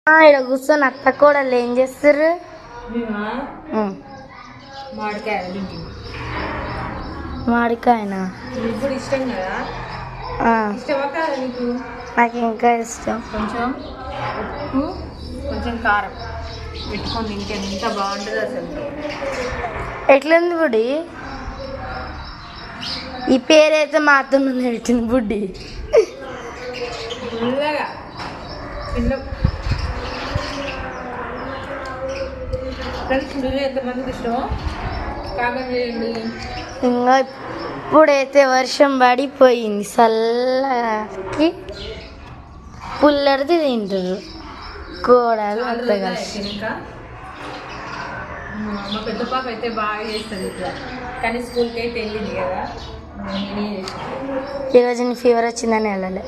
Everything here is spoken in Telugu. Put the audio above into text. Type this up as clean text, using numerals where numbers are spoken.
ఇక్కడ కూర్చొని అత్త కూడా ఏం చేస్తారు? మామిడికాయనా? ఇప్పుడు ఇష్టం కదా? ఇష్టమా కాదా నీకు? నాకు ఇంకా ఇష్టం. కొంచెం ఉప్పు కొంచెం కారం పెట్టుకొని తింటే ఎంత బాగుంటుంది అసలు. ఎట్లుంది బుడ్డి? ఈ పేరైతే మాత్రం పెట్టింది బుడ్డి. ఫుల్గా తిన్నాం. ఫ్రెండ్స్ మీరు ఎంతమందికి ఇష్టమో కామెంట్ చేయండి. ఇంకా ఇప్పుడైతే వర్షం పడిపోయింది, చల్లకి పుల్లడిది తింటారు కూడలు అంత కలిసి. ఇంకా మా పెద్ద పాప అయితే బాగా చేస్తుంది ఇట్లా, కానీ స్కూల్కి అయితే వెళ్ళింది కదా. ఈరోజు నీ ఫీవర్ వచ్చిందని వెళ్ళలే.